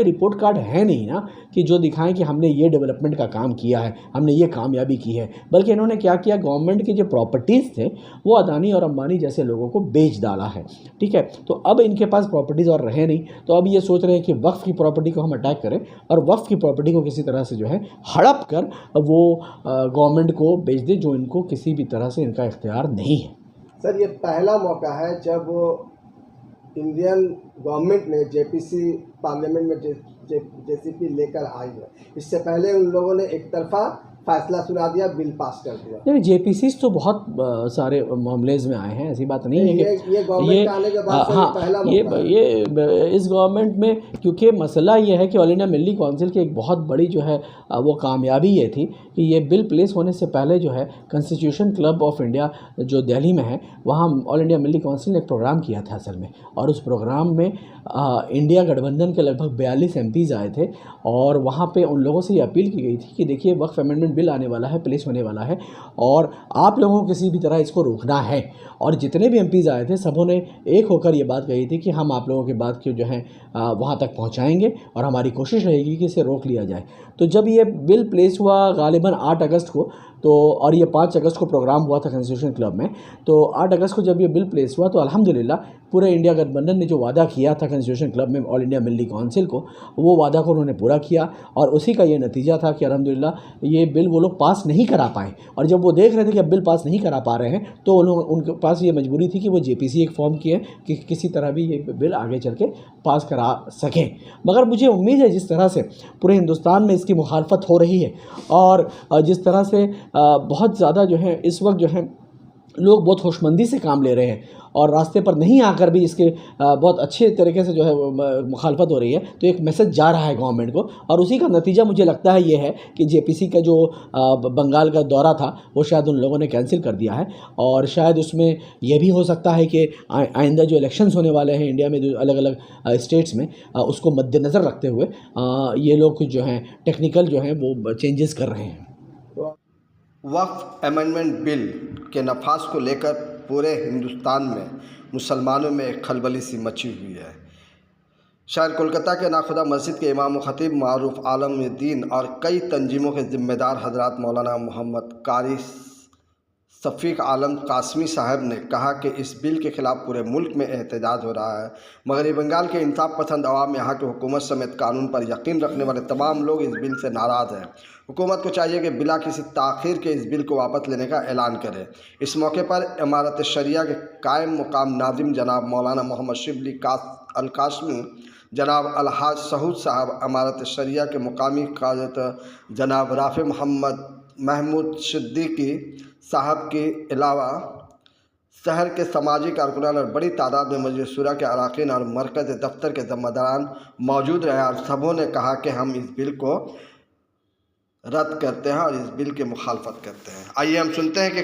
कोई report card है नहीं ना कि जो दिखाएं कि हमने ये डेवलपमेंट का काम किया है, हमने ये कामयाबी की है। बल्कि इन्होंने क्या किया, गवर्नमेंट के जो प्रॉपर्टीज़ थे वो अदानी और अंबानी जैसे लोगों को बेच डाला है। ठीक है, तो अब इनके पास प्रॉपर्टीज़ और रहे नहीं, तो अब ये सोच रहे हैं कि वक्फ की प्रॉपर्टी को हम अटैक करें और वक्फ की प्रॉपर्टी को किसी तरह से जो है हड़प कर वो गवर्नमेंट को बेच दे, जो इनको किसी भी तरह से इनका इख्तियार नहीं है। सर, ये पहला मौका है जब इंडियन गवर्नमेंट ने जेपीसी पार्लियामेंट में जेसीपी लेकर आई है। इससे पहले उन लोगों ने एक तरफा फैसला सुना दिया, बिल पास कर दिया। नहीं, जेपीसीज तो बहुत सारे मामलेज में आए हैं, ऐसी बात नहीं है कि ये गवर्नमेंट आने के बाद से पहला मौका है। ये इस गवर्नमेंट में, क्योंकि मसला ये है कि ऑल इंडिया मिलिट्री काउंसिल की एक बहुत बड़ी जो है वो कामयाबी ये थी कि ये बिल प्लेस होने से पहले जो है कॉन्स्टिट्यूशन क्लब ऑफ इंडिया जो दिल्ली में है, वहाँ ऑल इंडिया मिलिट्री काउंसिल ने एक प्रोग्राम किया था असल में, और उस प्रोग्राम में इंडिया गठबंधन के लगभग 42 MPs आए थे, और वहाँ पे उन लोगों से ये अपील की गई थी कि देखिए वक्फ अमेंडमेंट बिल आने वाला है, प्लेस होने वाला है, और आप लोगों को किसी भी तरह इसको रोकना है। और जितने भी MPs आए थे सबों ने एक होकर ये बात कही थी कि हम आप लोगों की बात को जो है वहाँ तक पहुँचाएंगे और हमारी कोशिश रहेगी कि इसे रोक लिया जाए। तो जब ये बिल प्लेस हुआ गालिबन 8 अगस्त को, तो और ये 5 अगस्त को प्रोग्राम हुआ था कॉन्स्टिट्यूशन क्लब में, तो 8 अगस्त को जब ये बिल प्लेस हुआ तो अल्हम्दुलिल्लाह पूरे इंडिया गठबंधन ने जो वादा किया था कॉन्स्टिट्यूशन क्लब में ऑल इंडिया मिलिट्री काउंसिल को, वो वादा को उन्होंने पूरा किया, और उसी का ये नतीजा था कि अल्हम्दुलिल्लाह ये बिल वो लोग पास नहीं करा पाए। और जब वो देख रहे थे कि अब बिल पास नहीं करा पा रहे हैं, तो उनके पास ये मजबूरी थी कि वो जेपीसी एक फॉर्म किए कि किसी तरह भी ये बिल आगे चल के पास करा सकें। मगर मुझे उम्मीद है जिस तरह से पूरे हिंदुस्तान में इसकी मुखालफत हो रही है, और जिस तरह से बहुत ज़्यादा जो है इस वक्त जो है लोग बहुत होशमंदी से काम ले रहे हैं, और रास्ते पर नहीं आकर भी इसके बहुत अच्छे तरीके से जो है मुखालफत हो रही है, तो एक मैसेज जा रहा है गवर्नमेंट को, और उसी का नतीजा मुझे लगता है ये है कि जेपीसी का जो बंगाल का दौरा था वो शायद उन लोगों ने कैंसिल कर दिया है, और शायद उसमें यह भी हो सकता है कि आइंदा जो इलेक्शंस होने वाले हैं इंडिया में जो अलग अलग स्टेट्स में, उसको मद्देनज़र रखते हुए ये लोग जो हैं टेक्निकल जो हैं वो चेंजेस कर रहे हैं। वक्फ अमेंडमेंट बिल के नफाज को लेकर पूरे हिंदुस्तान में मुसलमानों में एक खलबली सी मची हुई है। शहर कोलकाता के नाखुदा मस्जिद के इमाम ख़तीब मारूफ आलम दीन और कई तंजीमों के ज़िम्मेदार हज़रात मौलाना मोहम्मद कारी शफ़ीक आलम कासमी साहब ने कहा कि इस बिल के ख़िलाफ़ पूरे मुल्क में एहतजाज हो रहा है। मगरबी बंगाल के इंसाफ पसंद अवाम यहाँ की हुकूमत समेत कानून पर यकीन रखने वाले तमाम लोग इस बिल से नाराज़ हैं। हुकूमत को चाहिए कि बिला किसी ताख़ीर के इस बिल को वापस लेने का ऐलान करे। इस मौके पर इमारत शरिया के कायम मुकाम नाज़िम जनाब मौलाना मोहम्मद शिबली अल कासमी, जनाब अलहाज सऊद साहब इमारत शरिया के मुकामी क़ाज़ी जनाब राफ़ी मोहम्मद महमूद सिद्दीकी साहब के अलावा शहर के सामाजिक कारकुनान और बड़ी तादाद में मजलिस शुरा के अरकान और मरकज़ दफ्तर के ज़िम्मेदारान मौजूद रहे, और सबों ने कहा कि हम इस बिल को रद्द करते हैं और इस बिल की मुखालफत करते हैं। आइए हम सुनते हैं कि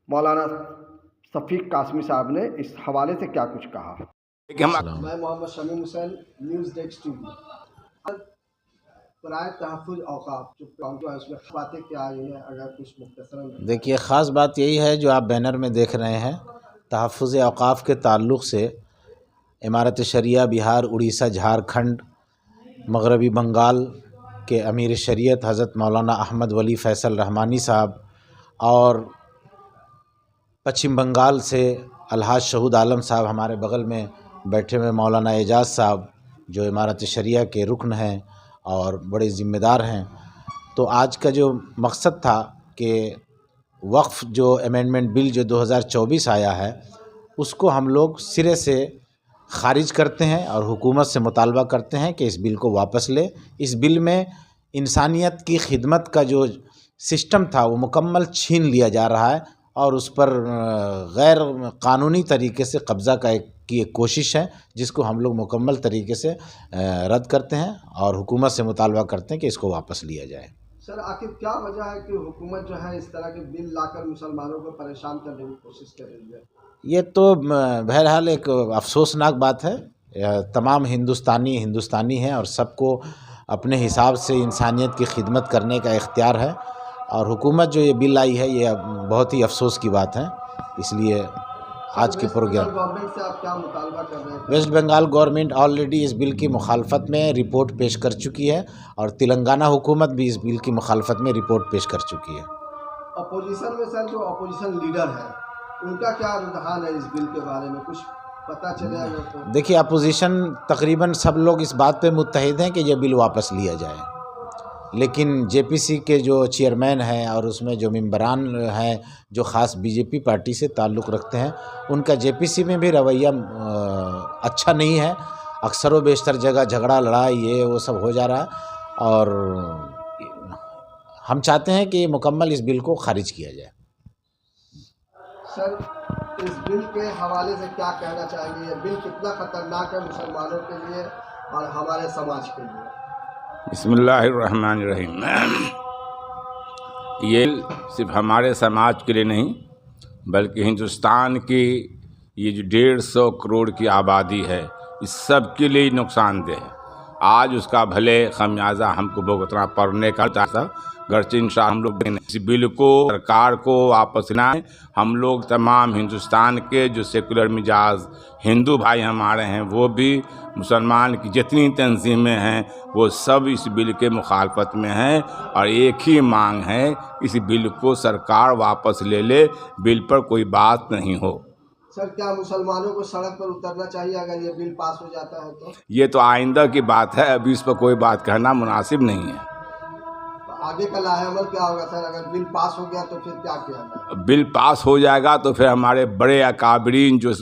मौलाना शफ़ीक कासमी साहब ने इस हवाले से क्या कुछ कहा। मैं Mohammad Shamim Hussain, news desk TV. उसमें बातें क्या आई हैं, अगर कुछ मुख्तसरन। देखिए, ख़ास बात यही है जो आप बैनर में देख रहे हैं, तहफ़्फ़ुज़ औक़ाफ़ के ताल्लुक़ से इमारत शरिया बिहार, उड़ीसा, झारखंड, मगरबी बंगाल के अमीर शरीयत हज़रत मौलाना अहमद वली फ़ैसल रहमानी साहब, और पश्चिम बंगाल से अलहाज शहूद आलम साहब हमारे बगल में बैठे हुए मौलाना एजाज़ साहब जो इमारत शरिया के रुकन हैं और बड़े ज़िम्मेदार हैं। तो आज का जो मकसद था कि वक्फ़ जो अमेंडमेंट बिल जो 2024 आया है उसको हम लोग सिरे से ख़ारिज करते हैं और हुकूमत से मुतालबा करते हैं कि इस बिल को वापस ले। इस बिल में इंसानियत की खिदमत का जो सिस्टम था वो मुकम्मल छीन लिया जा रहा है, और उस पर गैर कानूनी तरीके से कब्ज़ा की एक कोशिश है, जिसको हम लोग मुकम्मल तरीके से रद्द करते हैं और हुकूमत से मुतालबा करते हैं कि इसको वापस लिया जाए। सर, आखिर क्या वजह है कि हुकूमत जो है इस तरह के बिल लाकर मुसलमानों को परेशान करने की कोशिश कर रही है? ये तो बहरहाल एक अफसोसनाक बात है। तमाम हिंदुस्तानी हैं और सबको अपने हिसाब से इंसानियत की खिदमत करने का इख्तियार है, और हुकूमत जो ये बिल आई है ये बहुत ही अफसोस की बात है। इसलिए आज के प्रोग्राम। गवर्नमेंट से आप क्या मुतालबा कर रहे हैं? वेस्ट बंगाल गवर्नमेंट ऑलरेडी इस बिल की मुखालफत में रिपोर्ट पेश कर चुकी है और तेलंगाना हुकूमत भी इस बिल की मुखालफत में रिपोर्ट पेश कर चुकी है। अपोजिशन में सर जो अपोजिशन लीडर है उनका क्या रुझान है इस बिल के बारे में, कुछ पता चले अगर तो? देखिए, अपोजिशन तकरीबन सब लोग इस बात पे मुत्तहिद हैं कि यह बिल वापस लिया जाए, लेकिन जेपीसी के जो चेयरमैन हैं और उसमें जो मेंबरान हैं जो ख़ास बीजेपी पार्टी से ताल्लुक़ रखते हैं, उनका जेपीसी में भी रवैया अच्छा नहीं है। अक्सर व बेशतर जगह झगड़ा लड़ाई ये वो सब हो जा रहा है और हम चाहते हैं कि मुकम्मल इस बिल को खारिज किया जाए। सर, इस बिल के हवाले से क्या कहना चाहेंगे? ये बिल कितना ख़तरनाक है मुसलमानों के लिए और हमारे समाज के लिए? बिस्मिल्लाहिर्रहमानिर्रहीम। ये सिर्फ हमारे समाज के लिए नहीं बल्कि हिंदुस्तान की ये जो 150 करोड़ की आबादी है इस सब के लिए नुकसानदेह है। आज उसका भले खमियाजा हमको भुगतना पड़ने का था, गर्चे इंशाअल्लाह हम लोग इस बिल को सरकार को वापस लाएं। हम लोग तमाम हिंदुस्तान के जो सेकुलर मिजाज हिंदू भाई हमारे हैं वो भी, मुसलमान की जितनी तंजीमें हैं वो सब इस बिल के मुखालफत में हैं और एक ही मांग है, इस बिल को सरकार वापस ले ले, बिल पर कोई बात नहीं हो। सर, क्या मुसलमानों को सड़क पर उतरना चाहिए अगर ये बिल पास हो जाता है तो? ये तो आइंदा की बात है, अभी इस पर कोई बात कहना मुनासिब नहीं है। आगे का लाहेअमल क्या होगा सर? अगर बिल पास हो गया तो फिर क्या किया जाए? बिल पास हो जाएगा तो फिर हमारे बड़े अकाबरीन जो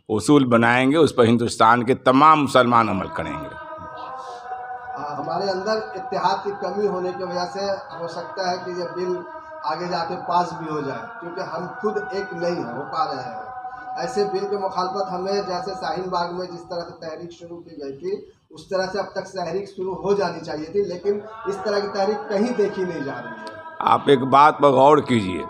उसूल बनाएंगे उस पर हिंदुस्तान के तमाम मुसलमान अमल करेंगे। हमारे अंदर इत्तेहाद की कमी होने की वजह से हो सकता है कि ये बिल आगे जाके पास भी हो जाए, क्योंकि हम खुद एक नहीं हो पा रहे हैं। ऐसे बिल के मुखालफत हमें जैसे शाहीन बाग में जिस तरह से तहरीक शुरू की गई थी उस तरह से अब तक तहरीक शुरू हो जानी चाहिए थी, लेकिन इस तरह की तहरीक कहीं देखी नहीं जा रही है। आप एक बात पर गौर कीजिए,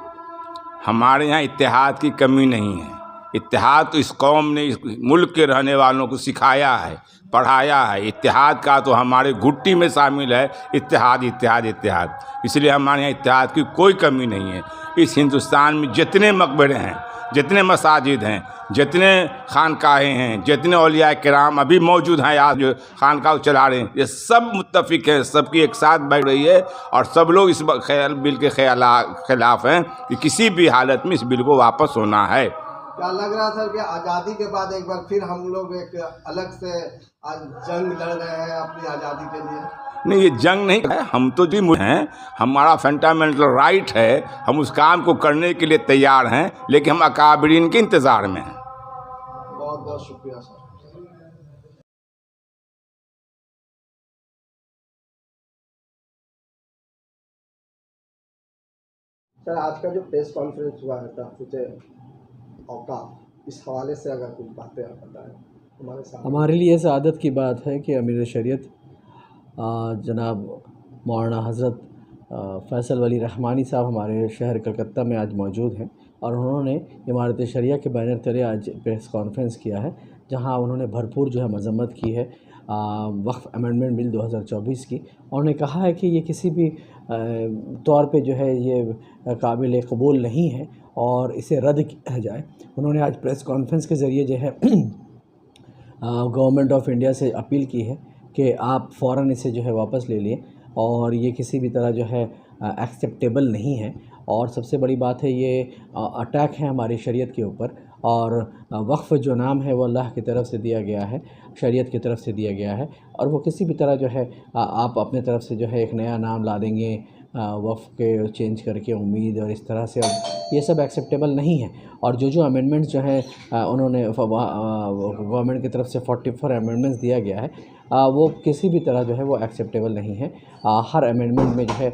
हमारे यहाँ इत्तेहाद की कमी नहीं है। इत्तेहाद तो इस कौम ने, इस मुल्क के रहने वालों को सिखाया है, पढ़ाया है। इत्तेहाद का तो हमारे घुट्टी में शामिल है, इत्तेहाद इत्तेहाद इत्तेहाद। इसलिए हमारे यहाँ इत्तेहाद की कोई कमी नहीं है। इस हिंदुस्तान में जितने मकबरे हैं, जितने मसाजिद हैं, जितने खानकाहें हैं, जितने औलिया किराम अभी मौजूद हैं, आज जो खानकाह चला रहे हैं, ये सब मुत्तफिक हैं, सबकी एक साथ बैठ रही है और सब लोग इस बिल के खिलाफ हैं कि किसी भी हालत में इस बिल को वापस होना है। क्या लग रहा था कि आज़ादी के बाद एक बार फिर हम लोग एक अलग से जंग लड़ रहे हैं अपनी आज़ादी के लिए? नहीं, ये जंग नहीं है, हम तो जी हैं, हमारा फंडामेंटल राइट है, हम उस काम को करने के लिए तैयार हैं, लेकिन हम अकाबरीन के इंतज़ार में हैं। बहुत बहुत शुक्रिया सर। सर, आज का जो प्रेस कॉन्फ्रेंस हुआ है तहफ़्फ़ुज़ औक़ाफ़, इस हवाले से अगर कुछ बातें आप बताएं हमारे साथ। हमारे लिए सआदत की बात है कि अमीर शरीयत जनाब मौलाना हज़रत फ़ैसल वली रहमानी साहब हमारे शहर कलकत्ता में आज मौजूद हैं और उन्होंने इमारत शरिया के बैनर तले आज प्रेस कॉन्फ्रेंस किया है, जहां उन्होंने भरपूर जो है मज़म्मत की है वक्फ़ अमेंडमेंट बिल 2024 की। उन्होंने कहा है कि ये किसी भी तौर पे जो है ये काबिल कबूल नहीं है और इसे रद्द किया जाए। उन्होंने आज प्रेस कॉन्फ्रेंस के ज़रिए जो है गवर्नमेंट ऑफ इंडिया से अपील की है कि आप फ़ौरन इसे जो है वापस ले लिए और ये किसी भी तरह जो है एक्सेप्टेबल नहीं है। और सबसे बड़ी बात है ये अटैक है हमारी शरीयत के ऊपर और वक्फ़ जो नाम है वो अल्लाह की तरफ से दिया गया है, शरीयत की तरफ से दिया गया है और वो किसी भी तरह जो है आप अपने तरफ से जो है एक नया नाम ला देंगे वक्फ़ के चेंज करके उम्मीद और इस तरह से, ये सब एक्सेप्टेबल नहीं है। और जो अमेंडमेंट्स जो हैं उन्होंने गवर्नमेंट की तरफ से 44 अमेंडमेंट्स दिया गया है वो किसी भी तरह जो है वो एक्सेप्टेबल नहीं है। हर अमेंडमेंट में जो है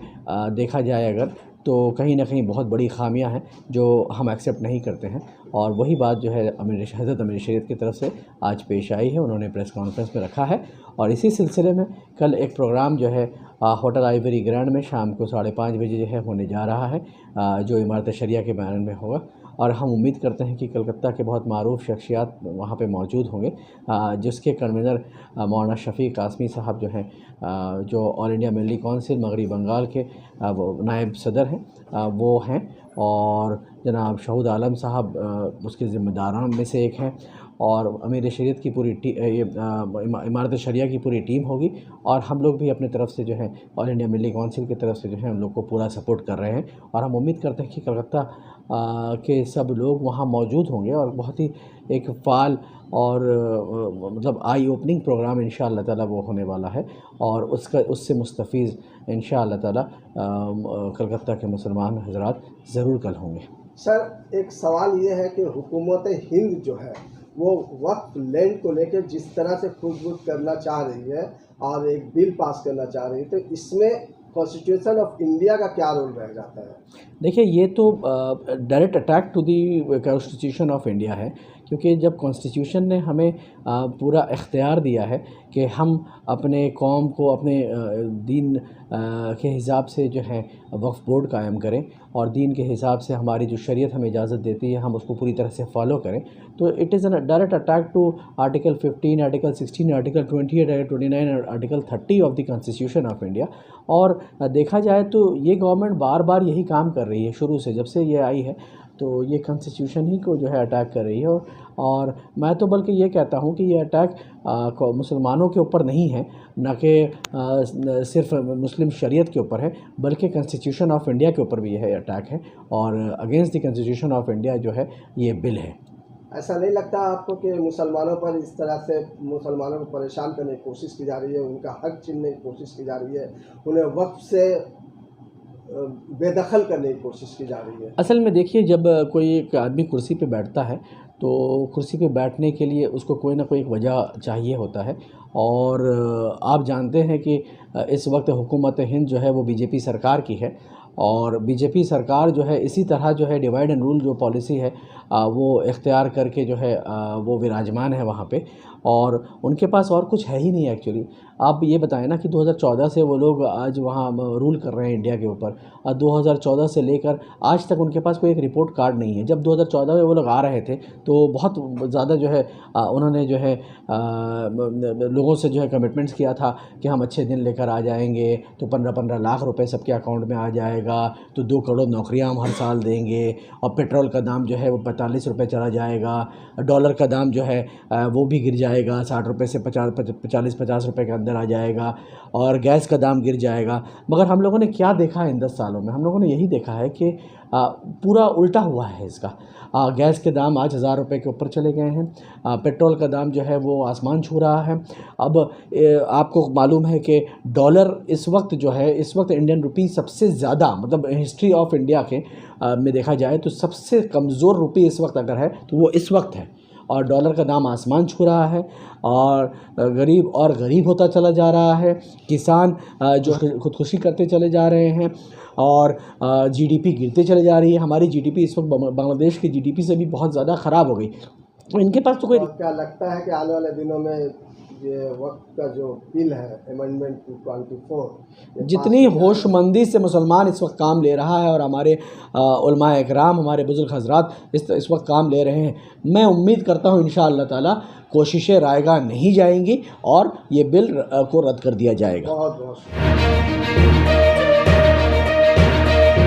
देखा जाए अगर तो कहीं ना कहीं बहुत बड़ी खामियां हैं जो हम एक्सेप्ट नहीं करते हैं और वही बात जो है हज़रत अमीर शरीयत की तरफ से आज पेश आई है, उन्होंने प्रेस कॉन्फ्रेंस में रखा है। और इसी सिलसिले में कल एक प्रोग्राम जो है होटल आइवरी ग्रैंड में शाम को 5:30 बजे जो है होने जा रहा है जो इमारत शरिया के बैनर में होगा और हम उम्मीद करते हैं कि कलकत्ता के बहुत मारूफ शख्सियात वहाँ पे मौजूद होंगे, जिसके कन्वीनर मौलाना शफ़ीक कासमी साहब जो हैं जो ऑल इंडिया मिली कौंसिल मगरबी बंगाल के वो नायब सदर हैं वो हैं और जनाब शहूद आलम साहब उसके ज़िम्मेदारान में से एक हैं, और अमीर शरीयत की पूरी इमारत शरिया की पूरी टीम होगी, और हम लोग भी अपने तरफ से जो है ऑल इंडिया मिली काउंसिल की तरफ से जो है हम लोग को पूरा सपोर्ट कर रहे हैं, और हम उम्मीद करते हैं कि कलकत्ता के सब लोग वहाँ मौजूद होंगे और बहुत ही एक फ़ाल और मतलब आई ओपनिंग प्रोग्राम इंशाअल्लाह ताला वो होने वाला है, और उससे मुस्तफ़ीज़ इंशाअल्लाह ताला कलकत्ता के मुसलमान हज़रात ज़रूर कल होंगे। सर, एक सवाल ये है कि हुकूमत हिंद जो है वो वक्फ लैंड को लेकर जिस तरह से खुशबुश करना चाह रही है और एक बिल पास करना चाह रही है, तो इसमें कॉन्स्टिट्यूशन ऑफ इंडिया का क्या रोल रह जाता है? देखिए, ये तो direct attack to the constitution of India है, क्योंकि जब कॉन्स्टिट्यूशन ने हमें पूरा इख्तियार दिया है कि हम अपने कौम को अपने दीन के हिसाब से जो है वक्फ बोर्ड कायम करें, और दीन के हिसाब से हमारी जो शरीयत हमें इजाज़त देती है हम उसको पूरी तरह से फॉलो करें, तो it is an direct attack to article 15, article 16, article 20, article 29 और article 30 of the constitution of India. और देखा जाए तो ये गवर्नमेंट बार बार यही काम कर रही है शुरू से, जब से ये आई है तो ये कॉन्स्टिट्यूशन ही को जो है अटैक कर रही है। और मैं तो बल्कि ये कहता हूँ कि ये अटैक मुसलमानों के ऊपर नहीं है, न कि सिर्फ मुस्लिम शरीयत के ऊपर है, बल्कि कॉन्स्टिट्यूशन ऑफ इंडिया के ऊपर भी यह अटैक है, और against the constitution of India जो है ये बिल है। ऐसा नहीं लगता आपको कि मुसलमानों पर इस तरह से मुसलमानों को परेशान करने की कोशिश की जा रही है, उनका हक छीनने की कोशिश की जा रही है, उन्हें वक्फ से बेदखल करने की कोशिश की जा रही है? असल में देखिए, जब कोई एक आदमी कुर्सी पे बैठता है तो कुर्सी पे बैठने के लिए उसको कोई ना कोई एक वजह चाहिए होता है, और आप जानते हैं कि इस वक्त हुकूमत हिंद जो है वो बीजेपी सरकार की है, और बीजेपी सरकार जो है इसी तरह जो है डिवाइड एंड रूल जो पॉलिसी है वो इख्तियार करके जो है वो विराजमान है वहाँ पे, और उनके पास और कुछ है ही नहीं एक्चुअली। आप ये बताएं ना कि 2014 से वो लोग आज वहाँ रूल कर रहे हैं इंडिया के ऊपर, और 2014 से लेकर आज तक उनके पास कोई एक रिपोर्ट कार्ड नहीं है। जब 2014 में वो लोग आ रहे थे तो बहुत ज़्यादा जो है उन्होंने जो है लोगों से जो है कमिटमेंट्स किया था कि हम अच्छे दिन लेकर आ जाएंगे, तो 15-15 लाख रुपए सबके अकाउंट में आ जाएगा, तो 2 करोड़ नौकरियाँ हम हर साल देंगे, और पेट्रोल का दाम जो है वो 45 रुपये चला जाएगा, डॉलर का दाम जो है वो भी गिर जाएगा, 60 रुपये से 40-50 रुपये के अंदर आ जाएगा, और गैस का दाम गिर जाएगा। मगर हम लोगों ने क्या देखा है इन 10 सालों में? हम लोगों ने यही देखा है कि पूरा उल्टा हुआ है इसका। गैस के दाम आज 1000 रुपये के ऊपर चले गए हैं, पेट्रोल का दाम जो है वो आसमान छू रहा है। अब आपको मालूम है कि डॉलर इस वक्त जो है, इस वक्त इंडियन रुपी सबसे ज़्यादा, मतलब हिस्ट्री ऑफ इंडिया के में देखा जाए तो सबसे कमज़ोर रुपी इस वक्त अगर है तो वो इस वक्त है, और डॉलर का दाम आसमान छू रहा है, और गरीब और गरीब होता चला जा रहा है, किसान जो खुदकुशी करते चले जा रहे हैं, और जीडीपी गिरते चले जा रही है। हमारी जीडीपी इस वक्त बांग्लादेश की जीडीपी से भी बहुत ज़्यादा ख़राब हो गई। तो इनके पास तो कोई क्या लगता है कि आने वाले दिनों में ये वक्त का जो बिल है अमेंडमेंट 224, जितनी होशमंदी से मुसलमान इस वक्त काम ले रहा है, और हमारे उलमाए इकराम, हमारे बुजुर्ग हजरात इस वक्त काम ले रहे हैं, मैं उम्मीद करता हूँ इंशाअल्लाह ताला कोशिशें रायगा नहीं जाएंगी और ये बिल को रद्द कर दिया जाएगा। बहुत बहुत